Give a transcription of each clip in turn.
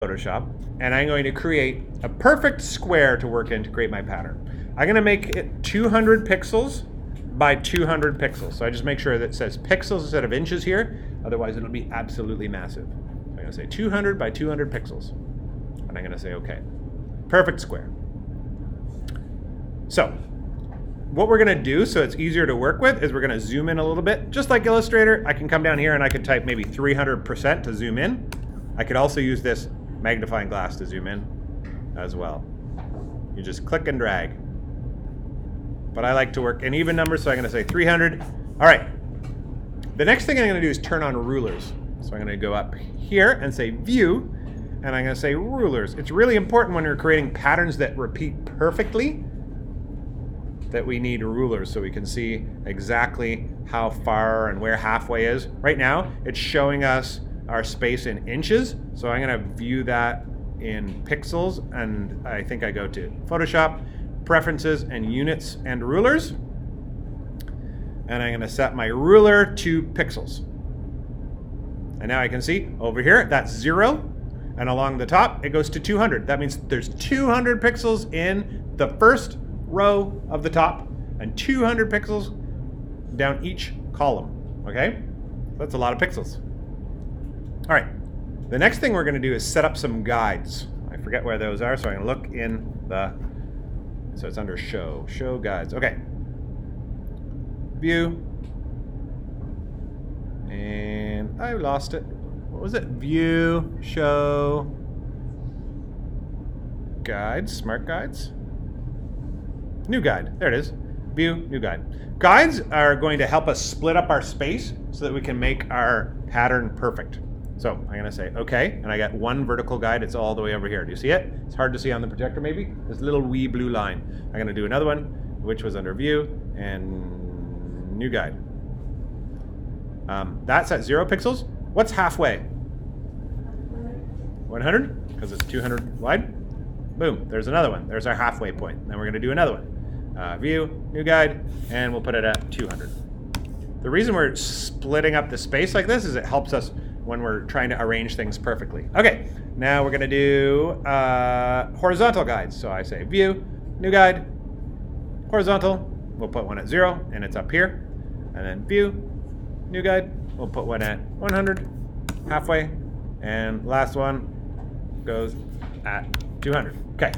Photoshop, and I'm going to create a perfect square to work in to create my pattern. I'm going to make it 200 pixels by 200 pixels. So I just make sure that it says pixels instead of inches here, otherwise it'll be absolutely massive. So I'm going to say 200 by 200 pixels, and I'm going to say OK. Perfect square. So what we're going to do so it's easier to work with is we're going to zoom in a little bit. Just like Illustrator, I can come down here and I can type maybe 300% to zoom in. I could also use this magnifying glass to zoom in as well. You just click and drag. But I like to work in even numbers, so I'm going to say 300. All right. The next thing I'm going to do is turn on rulers. So I'm going to go up here and say View, and I'm going to say Rulers. It's really important when you're creating patterns that repeat perfectly that we need rulers so we can see exactly how far and where halfway is. Right now, it's showing us our space in inches, so I'm going to view that in pixels, and I think I go to Photoshop, Preferences, and Units and Rulers, and I'm going to set my ruler to pixels. And now I can see over here that's 0, and along the top it goes to 200. That means there's 200 pixels in the first row of the top and 200 pixels down each column. Okay, that's a lot of pixels. All right, the next thing we're going to do is set up some guides. I forget where those are, so I'm going to look in the, so it's under Show Guides. Okay, View, and I lost it. What was it? View, Show, Guides, Smart Guides. New guide, there it is. View, new guide. Guides are going to help us split up our space so that we can make our pattern perfect. So I'm going to say OK, and I got one vertical guide. It's all the way over here. Do you see it? It's hard to see on the projector maybe. This little wee blue line. I'm going to do another one, which was under View and New Guide. That's at 0 pixels. What's halfway? 100, because it's 200 wide. Boom, there's another one. There's our halfway point. Then we're going to do another one. View, New Guide, and we'll put it at 200. The reason we're splitting up the space like this is it helps us when we're trying to arrange things perfectly. Okay, now we're going to do horizontal guides. So I say View, New Guide, Horizontal. We'll put one at 0, and it's up here. And then View, New Guide. We'll put one at 100, halfway. And last one goes at 200. Okay,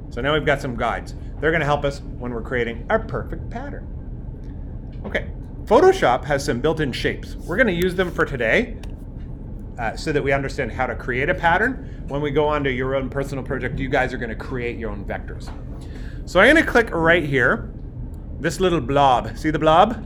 so now we've got some guides. They're going to help us when we're creating our perfect pattern. Okay, Photoshop has some built-in shapes. We're going to use them for today so that we understand how to create a pattern. When we go on to your own personal project, you guys are going to create your own vectors. So I'm going to click right here, this little blob. See the blob?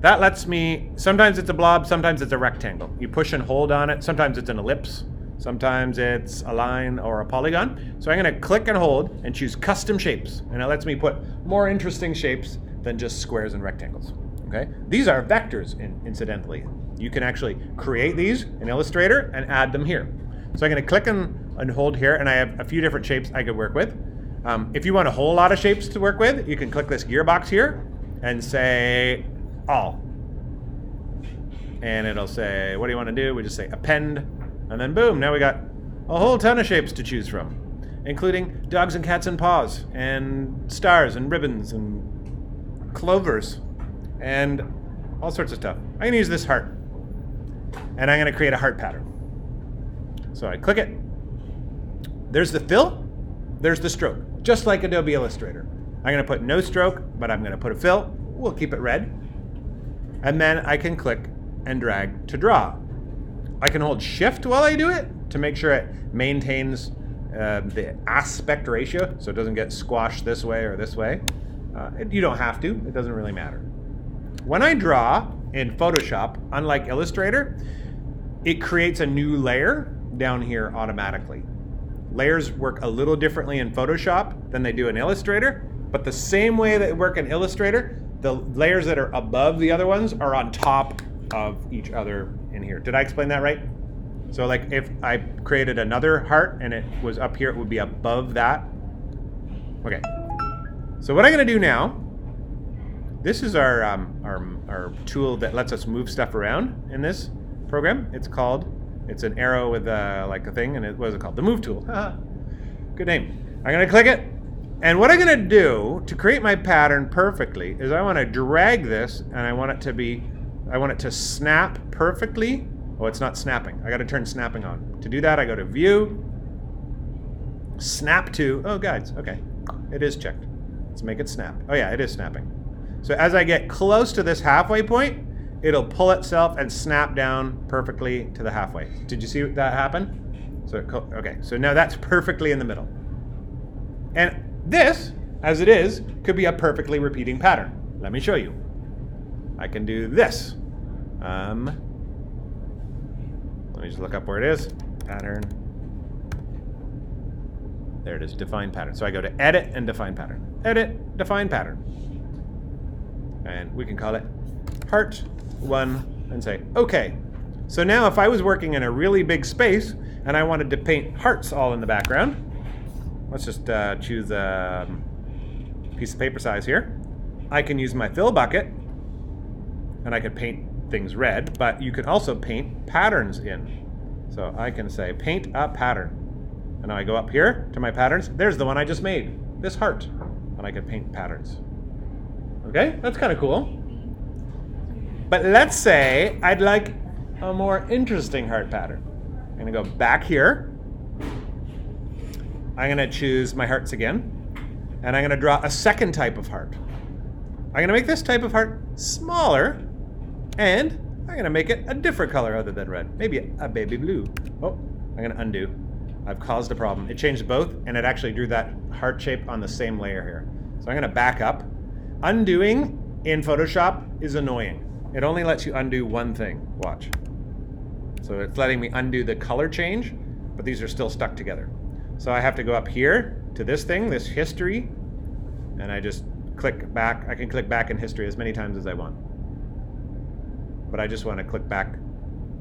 That lets me, sometimes it's a blob, sometimes it's a rectangle. You push and hold on it. Sometimes it's an ellipse. Sometimes it's a line or a polygon. So I'm going to click and hold and choose custom shapes. And it lets me put more interesting shapes than just squares and rectangles. Okay? These are vectors, incidentally. You can actually create these in Illustrator and add them here. So I'm going to click and hold here, and I have a few different shapes I could work with. If you want a whole lot of shapes to work with, you can click this gearbox here and say all. And it'll say, what do you want to do? We just say append. And then boom, now we got a whole ton of shapes to choose from, including dogs and cats and paws, and stars and ribbons and clovers, and all sorts of stuff. I'm going to use this heart, and I'm going to create a heart pattern. So I click it. There's the fill. There's the stroke, just like Adobe Illustrator. I'm going to put no stroke, but I'm going to put a fill. We'll keep it red. And then I can click and drag to draw. I can hold Shift while I do it to make sure it maintains the aspect ratio so it doesn't get squashed this way or this way. You don't have to. It doesn't really matter. When I draw in Photoshop, unlike Illustrator, it creates a new layer down here automatically. Layers work a little differently in Photoshop than they do in Illustrator, but the same way that they work in Illustrator, the layers that are above the other ones are on top of each other in here. Did I explain that right? So like if I created another heart and it was up here, it would be above that. Okay. So what I'm going to do now, this is our tool that lets us move stuff around in this program. It's called It's an arrow with like a thing, and what is it called? The move tool. Good name. I'm going to click it. And what I'm going to do to create my pattern perfectly is I want to drag this, and I want it to snap perfectly. Oh, it's not snapping. I got to turn snapping on. To do that, I go to View, Snap to. Oh, guides. Okay. It is checked. Let's make it snap. Oh, yeah, it is snapping. So as I get close to this halfway point, it'll pull itself and snap down perfectly to the halfway. Did you see that happen? So okay, so now that's perfectly in the middle. And this, as it is, could be a perfectly repeating pattern. Let me show you. I can do this. Let me just look up where it is. Pattern. There it is, define pattern. So I go to Edit and Define Pattern. Edit, Define Pattern. And we can call it Heart 1 and say, okay. So now if I was working in a really big space and I wanted to paint hearts all in the background, let's just choose a piece of paper size here. I can use my fill bucket and I could paint things red, but you can also paint patterns in. So I can say paint a pattern. And now I go up here to my patterns. There's the one I just made, this heart. And I can paint patterns. Okay, that's kind of cool. But let's say I'd like a more interesting heart pattern. I'm gonna go back here. I'm gonna choose my hearts again. And I'm gonna draw a second type of heart. I'm gonna make this type of heart smaller. And I'm gonna make it a different color other than red. Maybe a baby blue. Oh, I'm gonna undo. I've caused a problem. It changed both, and it actually drew that heart shape on the same layer here. So I'm gonna back up. Undoing in Photoshop is annoying. It only lets you undo one thing. Watch. So it's letting me undo the color change, but these are still stuck together. So I have to go up here to this thing, this history, and I just click back. I can click back in history as many times as I want. But I just want to click back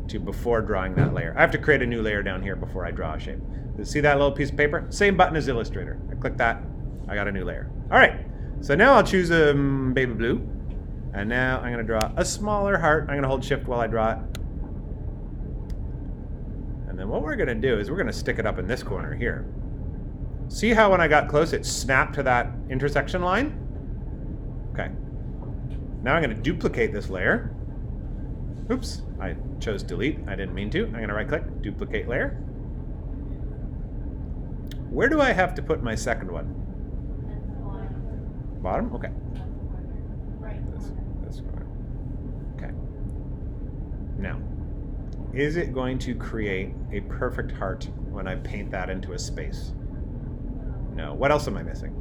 to before drawing that layer. I have to create a new layer down here before I draw a shape. See that little piece of paper? Same button as Illustrator. I click that, I got a new layer. All right, so now I'll choose baby blue. And now I'm gonna draw a smaller heart. I'm gonna hold shift while I draw it. And then what we're gonna do is we're gonna stick it up in this corner here. See how when I got close, it snapped to that intersection line? Okay. Now I'm gonna duplicate this layer. Oops, I chose delete. I didn't mean to. I'm gonna right click, duplicate layer. Where do I have to put my second one? Bottom? Okay. This corner. Okay. Now, is it going to create a perfect heart when I paint that into a space? No. What else am I missing?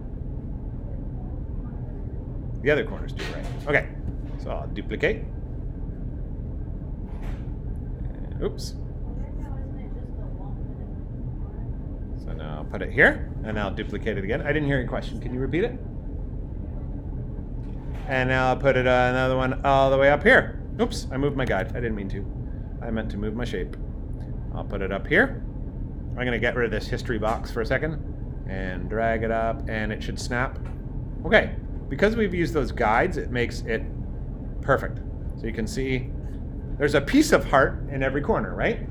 The other corners do, right? Okay. So I'll duplicate. Oops. So now I'll put it here, and I'll duplicate it again. I didn't hear your question. Can you repeat it? And now I'll put it another one all the way up here. Oops, I moved my guide. I didn't mean to. I meant to move my shape. I'll put it up here. I'm going to get rid of this history box for a second and drag it up, and it should snap. Okay, because we've used those guides, it makes it perfect. So you can see there's a piece of heart in every corner, right?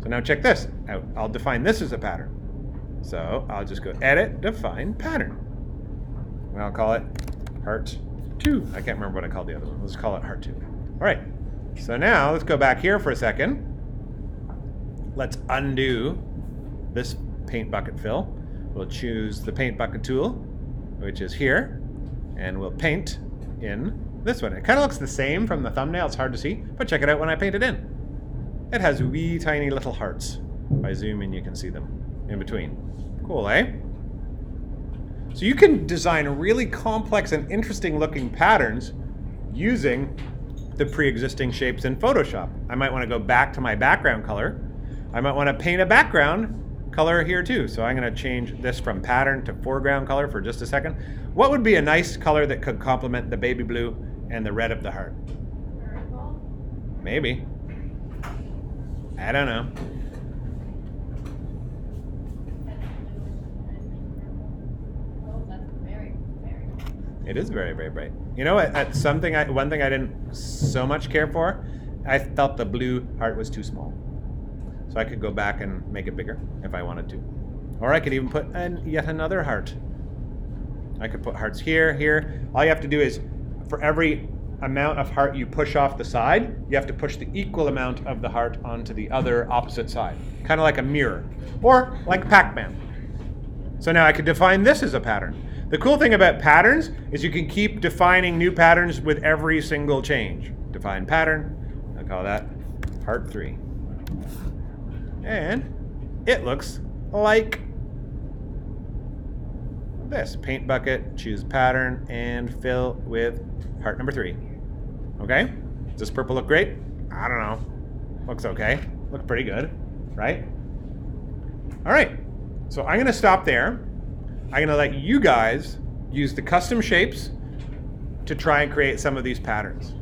So now check this out. I'll define this as a pattern. So I'll just go Edit, Define Pattern. And I'll call it Heart 2. I can't remember what I called the other one. Let's call it Heart 2. All right. So now let's go back here for a second. Let's undo this paint bucket fill. We'll choose the paint bucket tool, which is here, and we'll paint in this one. It kind of looks the same from the thumbnail. It's hard to see, but check it out when I paint it in. It has wee tiny little hearts. If I zoom in, you can see them in between. Cool, eh? So you can design really complex and interesting looking patterns using the pre-existing shapes in Photoshop. I might want to go back to my background color. I might want to paint a background color here too. So I'm going to change this from pattern to foreground color for just a second. What would be a nice color that could complement the baby blue and the red of the heart? Maybe. I don't know. It is very, very bright. You know, one thing I didn't so much care for, I felt the blue heart was too small. So I could go back and make it bigger if I wanted to. Or I could even put yet another heart. I could put hearts here, here. All you have to do is, for every amount of heart you push off the side, you have to push the equal amount of the heart onto the other opposite side. Kind of like a mirror. Or like Pac-Man. So now I could define this as a pattern. The cool thing about patterns is you can keep defining new patterns with every single change. Define pattern. I'll call that heart 3. And it looks like this. Paint bucket, choose pattern, and fill with heart number 3. Okay? Does this purple look great? I don't know. Looks okay. Looks pretty good, right? All right. So I'm going to stop there. I'm going to let you guys use the custom shapes to try and create some of these patterns.